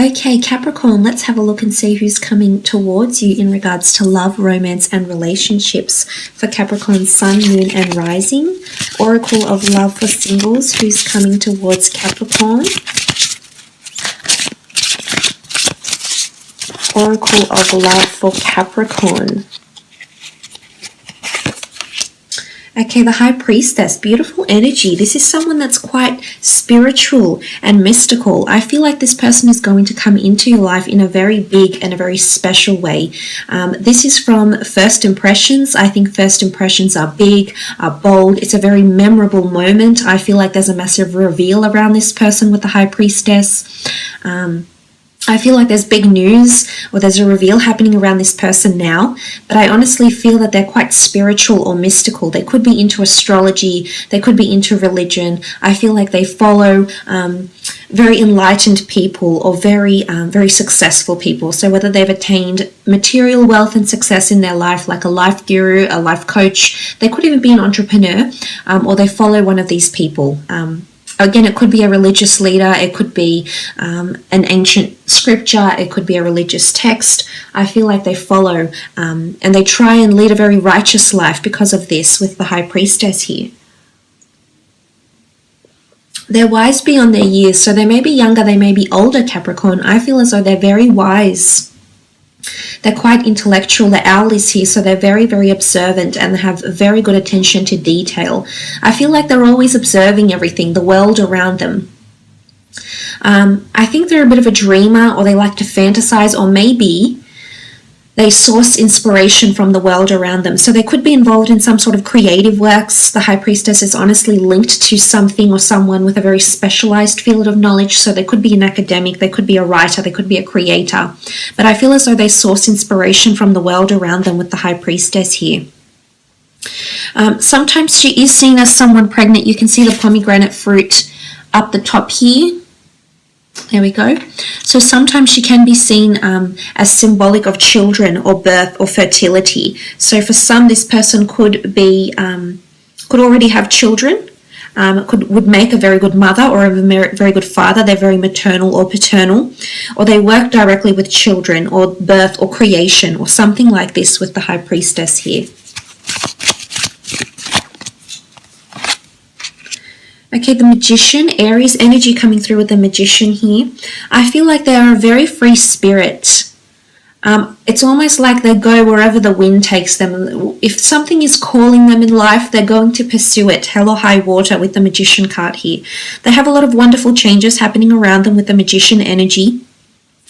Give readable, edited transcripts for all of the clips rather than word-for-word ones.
Okay, Capricorn, let's have a look and see who's coming towards you in regards to love, romance, and relationships for Capricorn, Sun, Moon, and Rising. Oracle of Love for singles, who's coming towards Capricorn. Oracle of Love for Capricorn. Okay, the High Priestess, beautiful energy. This is someone that's quite spiritual and mystical. I feel like this person is going to come into your life in a very big and a very special way. This is from first impressions. I think first impressions are big, are bold. It's a very memorable moment. I feel like there's a massive reveal around this person with the High Priestess. I feel like there's big news or there's a reveal happening around this person now, but I honestly feel that they're quite spiritual or mystical. They could be into astrology, they could be into religion. I feel like they follow very enlightened people or very successful people. So whether they've attained material wealth and success in their life, like a life guru, a life coach, they could even be an entrepreneur, or they follow one of these people. Again, it could be a religious leader, it could be an ancient scripture, it could be a religious text. I feel like they follow and they try and lead a very righteous life because of this with the High Priestess here. They're wise beyond their years, so they may be younger, they may be older, Capricorn. I feel as though they're very wise. They're quite intellectual. The owl is here, so they're very, very observant and have very good attention to detail. I feel like they're always observing everything, the world around them. I think they're a bit of a dreamer, or they like to fantasize, or maybe they source inspiration from the world around them. So they could be involved in some sort of creative works. The High Priestess is honestly linked to something or someone with a very specialized field of knowledge. So they could be an academic, they could be a writer, they could be a creator. But I feel as though they source inspiration from the world around them with the High Priestess here. Sometimes she is seen as someone pregnant. You can see the pomegranate fruit up the top here. There we go. So sometimes she can be seen as symbolic of children or birth or fertility. So for some, this person could be could already have children, would make a very good mother or a very good father. They're very maternal or paternal, or they work directly with children or birth or creation or something like this with the High Priestess here. Okay, the Magician, Aries energy coming through with the Magician here. I feel like they are a very free spirit. It's almost like they go wherever the wind takes them. If something is calling them in life, they're going to pursue it, hell or high water, with the Magician card here. They have a lot of wonderful changes happening around them with the Magician energy.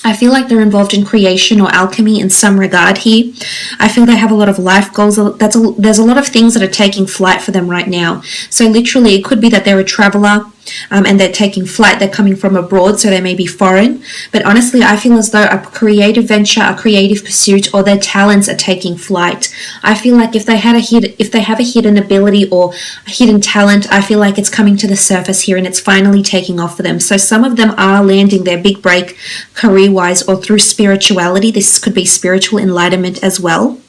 I feel like they're involved in creation or alchemy in some regard here. I feel they have a lot of life goals. There's a lot of things that are taking flight for them right now. So literally it could be that they're a traveler and they're taking flight. They're coming from abroad, so they may be foreign. But honestly, I feel as though a creative venture, a creative pursuit, or their talents are taking flight. I feel like if they have a hidden ability or a hidden talent, I feel like it's coming to the surface here and it's finally taking off for them. So some of them are landing their big break career-wise or through spirituality. This could be spiritual enlightenment as well.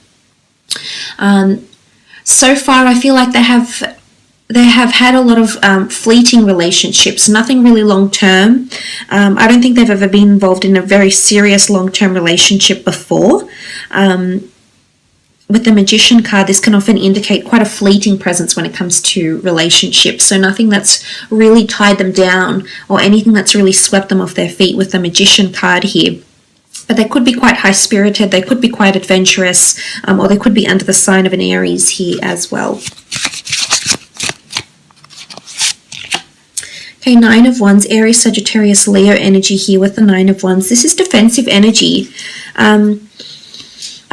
So far, I feel like they have had a lot of fleeting relationships, nothing really long-term. I don't think they've ever been involved in a very serious long-term relationship before. With the Magician card, this can often indicate quite a fleeting presence when it comes to relationships. So nothing that's really tied them down or anything that's really swept them off their feet with the Magician card here. But they could be quite high-spirited, they could be quite adventurous, or they could be under the sign of an Aries here as well. Okay, Nine of Wands, Aries, Sagittarius, Leo energy here with the Nine of Wands. This is defensive energy.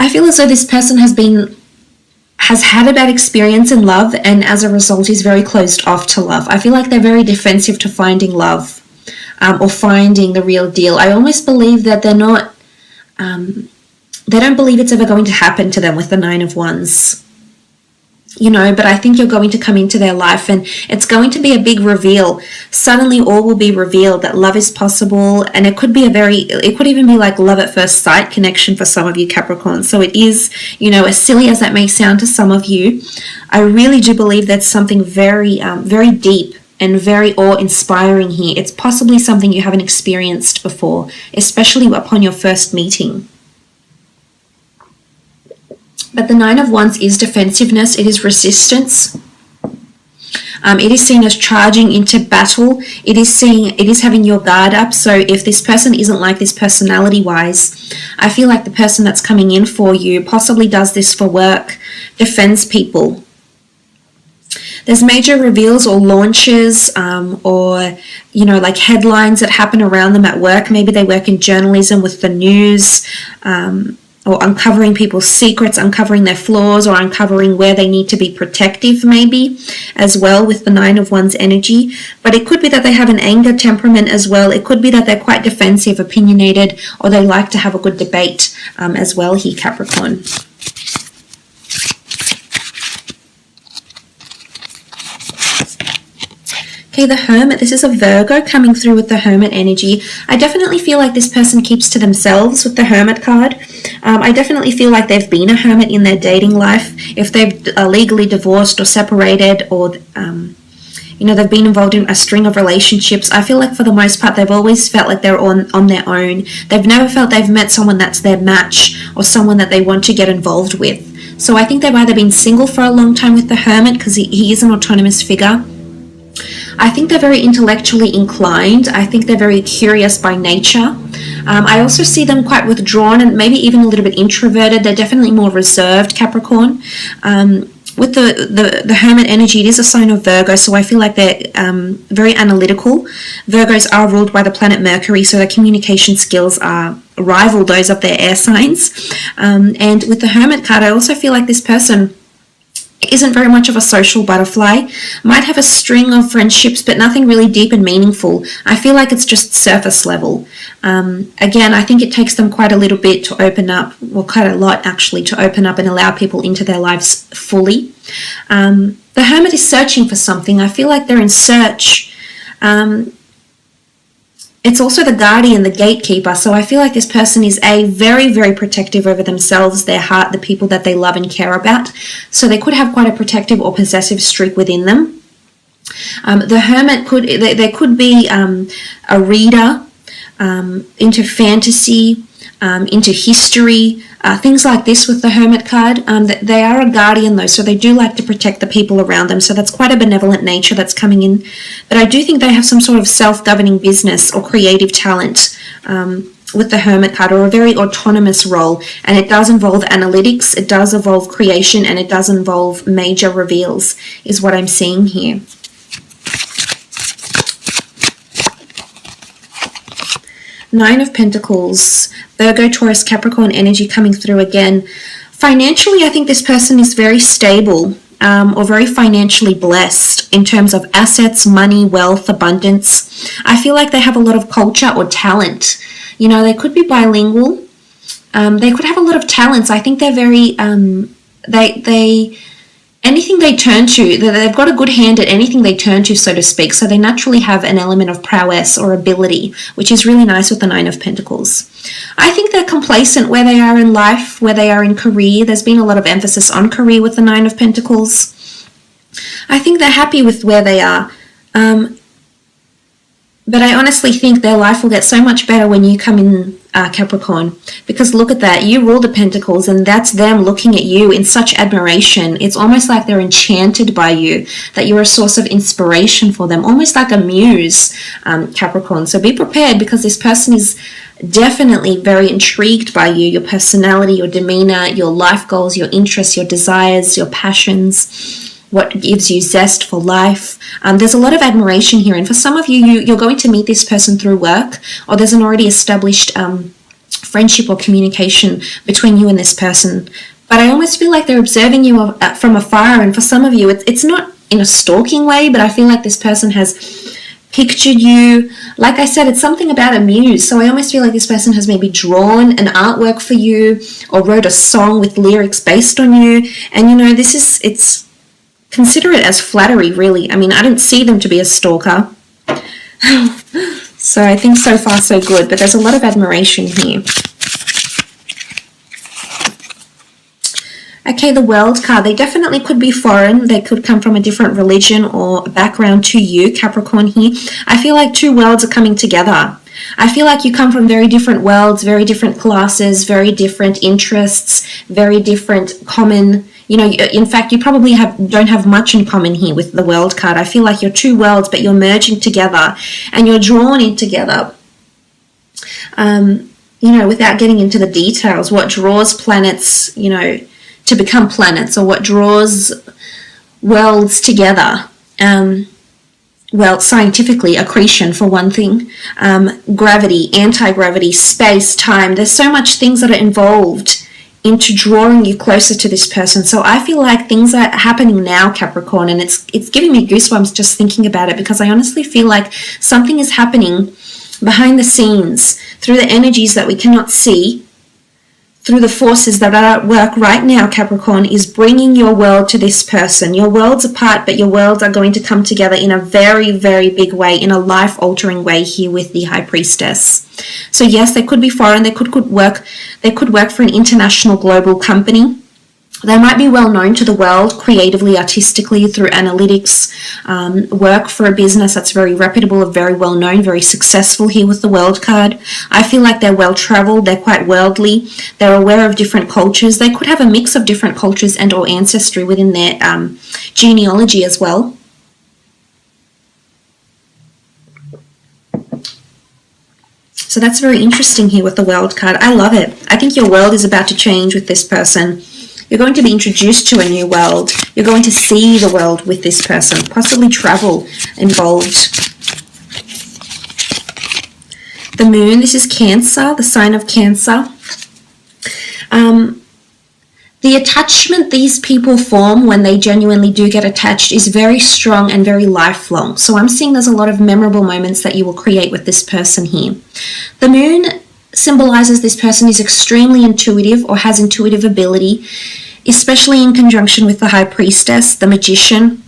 I feel as though this person has had a bad experience in love and as a result is very closed off to love. I feel like they're very defensive to finding love or finding the real deal. I almost believe that they're not, they don't believe it's ever going to happen to them with the Nine of Wands. You know, but I think you're going to come into their life and it's going to be a big reveal. Suddenly all will be revealed that love is possible, and it could even be like love at first sight connection for some of you Capricorn. So it is, you know, as silly as that may sound to some of you, I really do believe that's something very, very deep and very awe-inspiring here. It's possibly something you haven't experienced before, especially upon your first meeting. But the Nine of Wands is defensiveness. It is resistance. It is seen as charging into battle. It is having your guard up. So if this person isn't like this personality-wise, I feel like the person that's coming in for you possibly does this for work, defends people. There's major reveals or launches or, you know, like headlines that happen around them at work. Maybe they work in journalism with the news, or uncovering people's secrets, uncovering their flaws, or uncovering where they need to be protective maybe as well with the Nine of Wands energy. But it could be that they have an anger temperament as well. It could be that they're quite defensive, opinionated, or they like to have a good debate as well here, Capricorn. Okay, the Hermit. This is a Virgo coming through with the Hermit energy. I definitely feel like this person keeps to themselves with the Hermit card. I definitely feel like they've been a hermit in their dating life. If they've legally divorced or separated, or you know, they've been involved in a string of relationships, I feel like for the most part they've always felt like they're on their own. They've never felt they've met someone that's their match or someone that they want to get involved with. So I think they've either been single for a long time with the Hermit, because he is an autonomous figure. I think they're very intellectually inclined. I think they're very curious by nature. I also see them quite withdrawn and maybe even a little bit introverted. They're definitely more reserved, Capricorn. With the Hermit energy, it is a sign of Virgo, so I feel like they're very analytical. Virgos are ruled by the planet Mercury, so their communication skills are rival those of their air signs. And with the Hermit card, I also feel like this person isn't very much of a social butterfly, might have a string of friendships, but nothing really deep and meaningful. I feel like it's just surface level. Again, I think it takes them quite a little bit to open up, well, quite a lot actually, to open up and allow people into their lives fully. The Hermit is searching for something. I feel like they're in search. It's also the guardian, the gatekeeper. So I feel like this person is very, very protective over themselves, their heart, the people that they love and care about. So they could have quite a protective or possessive streak within them. The Hermit there could be a reader into fantasy, into history, things like this with the Hermit card. They are a guardian though, so they do like to protect the people around them, so that's quite a benevolent nature that's coming in. But I do think they have some sort of self-governing business or creative talent with the Hermit card, or a very autonomous role, and it does involve analytics, it does involve creation, and it does involve major reveals is what I'm seeing here. Nine of Pentacles, Virgo, Taurus, Capricorn energy coming through again. Financially, I think this person is very stable or very financially blessed in terms of assets, money, wealth, abundance. I feel like they have a lot of culture or talent. You know, they could be bilingual. They could have a lot of talents. I think they're very, anything they turn to, they've got a good hand at anything they turn to, so to speak. So they naturally have an element of prowess or ability, which is really nice with the Nine of Pentacles. I think they're complacent where they are in life, where they are in career. There's been a lot of emphasis on career with the Nine of Pentacles. I think they're happy with where they are. But I honestly think their life will get so much better when you come in, Capricorn, because look at that, you rule the Pentacles, and that's them looking at you in such admiration. It's almost like they're enchanted by you, that you're a source of inspiration for them, almost like a muse, Capricorn. So be prepared, because this person is definitely very intrigued by you, your personality, your demeanor, your life goals, your interests, your desires, your passions, what gives you zest for life. There's a lot of admiration here, and for some of you, you're going to meet this person through work, or there's an already established friendship or communication between you and this person. But I almost feel like they're observing you from afar, and for some of you, it's not in a stalking way, but I feel like this person has pictured you. Like I said, it's something about a muse, so I almost feel like this person has maybe drawn an artwork for you, or wrote a song with lyrics based on you, and you know, consider it as flattery, really. I mean, I don't see them to be a stalker. So I think so far so good, but there's a lot of admiration here. Okay, the World card, they definitely could be foreign. They could come from a different religion or background to you, Capricorn here. I feel like two worlds are coming together. I feel like you come from very different worlds, very different classes, very different interests, very different common, in fact, you probably don't have much in common here with the World card. I feel like you're two worlds, but you're merging together and you're drawn in together. Without getting into the details, what draws planets, to become planets, or what draws worlds together. Well, scientifically, accretion for one thing, gravity, anti-gravity, space, time. There's so much things that are involved into drawing you closer to this person. So I feel like things are happening now, Capricorn, and it's giving me goosebumps just thinking about it, because I honestly feel like something is happening behind the scenes through the energies that we cannot see, through the forces that are at work right now, Capricorn, is bringing your world to this person. Your worlds apart, but your worlds are going to come together in a very, very big way, in a life-altering way here with the High Priestess. So yes, they could be foreign. They could work for an international global company. They might be well known to the world creatively, artistically, through analytics, work for a business that's very reputable, very well known, very successful here with the World card. I feel like they're well traveled, they're quite worldly, they're aware of different cultures. They could have a mix of different cultures and or ancestry within their genealogy as well. So that's very interesting here with the World card. I love it. I think your world is about to change with this person. You're going to be introduced to a new world. You're going to see the world with this person, possibly travel involved. The Moon, this is Cancer, the sign of Cancer. The attachment these people form when they genuinely do get attached is very strong and very lifelong. So I'm seeing there's a lot of memorable moments that you will create with this person here. The Moon symbolizes this person is extremely intuitive or has intuitive ability, especially in conjunction with the High Priestess, the Magician,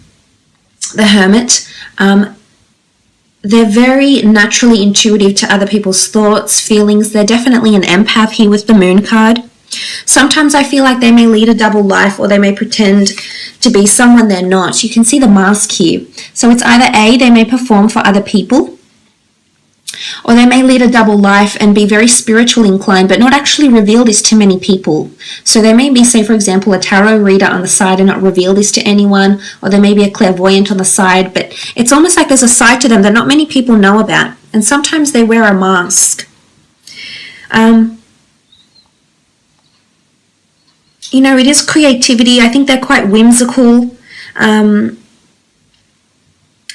the Hermit. They're very naturally intuitive to other people's thoughts, feelings. They're definitely an empath here with the Moon card. Sometimes I feel like they may lead a double life, or they may pretend to be someone they're not. You can see the mask here. So it's either A, they may perform for other people, or they may lead a double life and be very spiritually inclined, but not actually reveal this to many people. So they may be, say, for example, a tarot reader on the side and not reveal this to anyone, or they may be a clairvoyant on the side, but it's almost like there's a side to them that not many people know about. And sometimes they wear a mask. It is creativity. I think they're quite whimsical. They're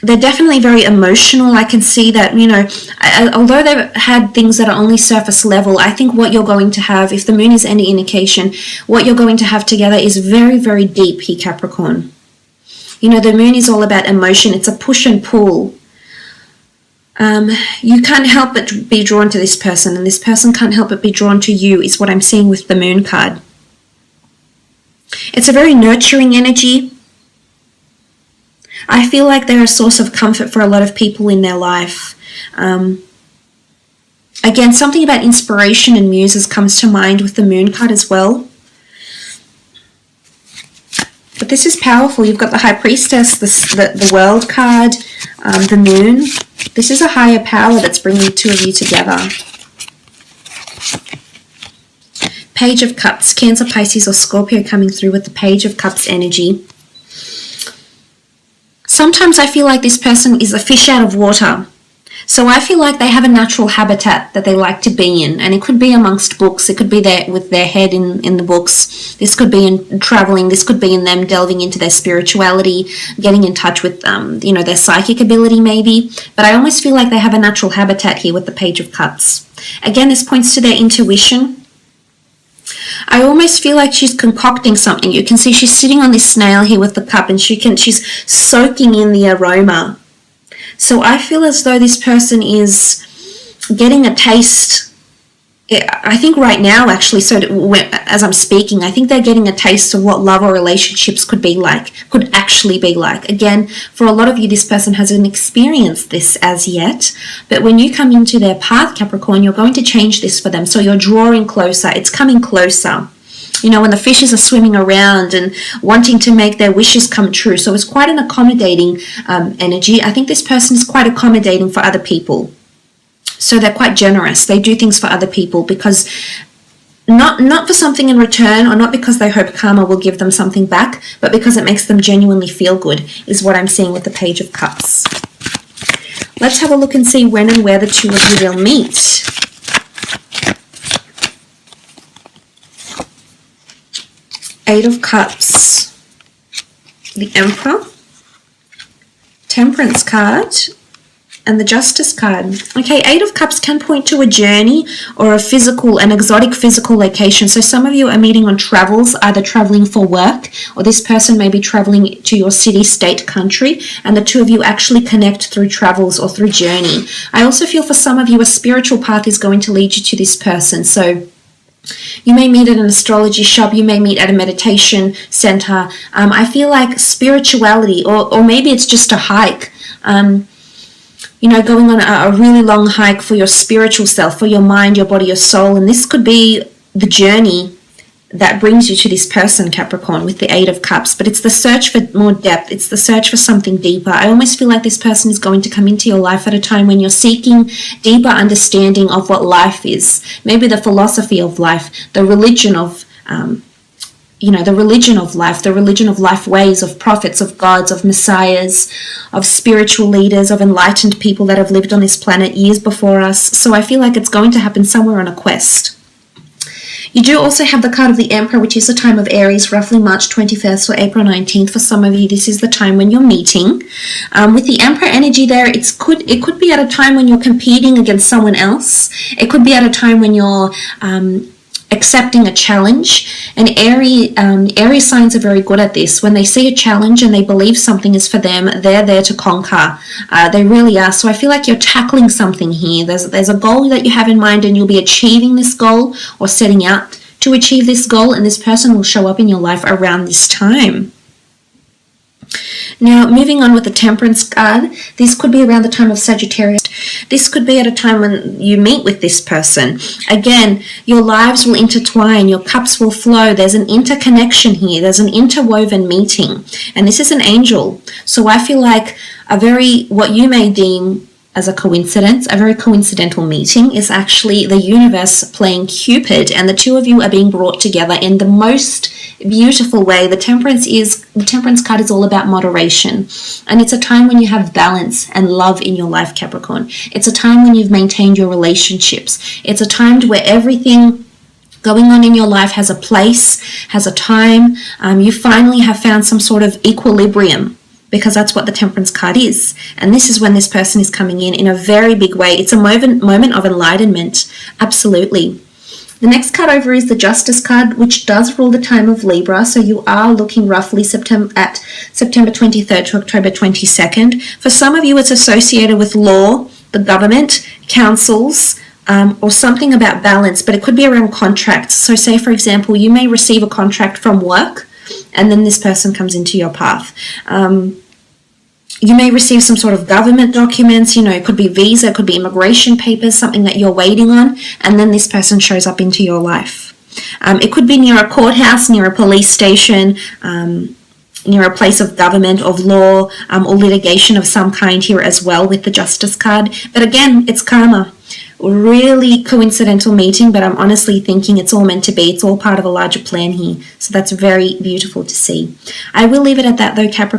definitely very emotional. I can see that, although they've had things that are only surface level, I think what you're going to have, if the Moon is any indication, what you're going to have together is very, very deep here, Capricorn. The Moon is all about emotion. It's a push and pull. You can't help but be drawn to this person, and this person can't help but be drawn to you, is what I'm seeing with the Moon card. It's a very nurturing energy. I feel like they're a source of comfort for a lot of people in their life. Again, something about inspiration and muses comes to mind with the Moon card as well. But this is powerful. You've got the High Priestess, the World card, the Moon. This is a higher power that's bringing the two of you together. Page of Cups, Cancer, Pisces, or Scorpio coming through with the Page of Cups energy. Sometimes I feel like this person is a fish out of water. So I feel like they have a natural habitat that they like to be in. And it could be amongst books. It could be there with their head in the books. This could be in traveling. This could be in them delving into their spirituality, getting in touch with, their psychic ability maybe. But I almost feel like they have a natural habitat here with the Page of Cups. Again, this points to their intuition. I almost feel like she's concocting something. You can see she's sitting on this snail here with the cup, and she's soaking in the aroma. So I feel as though this person is getting a taste. I think right now, actually, as I'm speaking, I think they're getting a taste of what love or relationships could actually be like. Again, for a lot of you, this person hasn't experienced this as yet, but when you come into their path, Capricorn, you're going to change this for them. So you're drawing closer. It's coming closer. You know, when the fishes are swimming around and wanting to make their wishes come true. So it's quite an accommodating energy. I think this person is quite accommodating for other people. So they're quite generous. They do things for other people because not for something in return, or not because they hope karma will give them something back, but because it makes them genuinely feel good, is what I'm seeing with the Page of Cups. Let's have a look and see when and where the two of you will meet. Eight of Cups, the Emperor, Temperance card, and the Justice card. Okay, Eight of Cups can point to a journey or an exotic physical location. So some of you are meeting on travels, either traveling for work, or this person may be traveling to your city, state, country, and the two of you actually connect through travels or through journey. I also feel for some of you, a spiritual path is going to lead you to this person. So you may meet at an astrology shop, you may meet at a meditation center. I feel like spirituality, or maybe it's just a hike. You know, going on a really long hike for your spiritual self, for your mind, your body, your soul. And this could be the journey that brings you to this person, Capricorn, with the Eight of Cups. But it's the search for more depth. It's the search for something deeper. I almost feel like this person is going to come into your life at a time when you're seeking deeper understanding of what life is. Maybe the philosophy of life, the religion of the religion of life, the religion of life ways, of prophets, of gods, of messiahs, of spiritual leaders, of enlightened people that have lived on this planet years before us. So I feel like it's going to happen somewhere on a quest. You do also have the card of the Emperor, which is the time of Aries, roughly March 21st or April 19th. For some of you, this is the time when you're meeting. With the Emperor energy there, it could be at a time when you're competing against someone else. It could be at a time when you're accepting a challenge. And Aries signs are very good at this. When they see a challenge and they believe something is for them, they're there to conquer. They really are. So I feel like you're tackling something here. There's a goal that you have in mind, and you'll be achieving this goal or setting out to achieve this goal, and this person will show up in your life around this time. Now, moving on with the Temperance card, this could be around the time of Sagittarius. This could be at a time when you meet with this person. Again, your lives will intertwine, your cups will flow. There's an interconnection here. There's an interwoven meeting. And this is an angel. So I feel like what you may deem as a coincidence, a very coincidental meeting, is actually the universe playing Cupid, and the two of you are being brought together in the most beautiful way. The Temperance card is all about moderation, and it's a time when you have balance and love in your life, Capricorn. It's a time when you've maintained your relationships. It's a time where everything going on in your life has a place, has a time. You finally have found some sort of equilibrium, because that's what the Temperance card is. And this is when this person is coming in a very big way. It's a moment of enlightenment. Absolutely. The next card over is the Justice card, which does rule the time of Libra. So you are looking roughly September 23rd to October 22nd. For some of you, it's associated with law, the government, councils, or something about balance, but it could be around contracts. So say, for example, you may receive a contract from work, and then this person comes into your path. You may receive some sort of government documents, it could be visa, it could be immigration papers, something that you're waiting on, and then this person shows up into your life. It could be near a courthouse, near a police station, near a place of government, of law, or litigation of some kind here as well with the Justice card. But again, it's karma. Really coincidental meeting, but I'm honestly thinking it's all meant to be. It's all part of a larger plan here. So that's very beautiful to see. I will leave it at that though, Capricorn.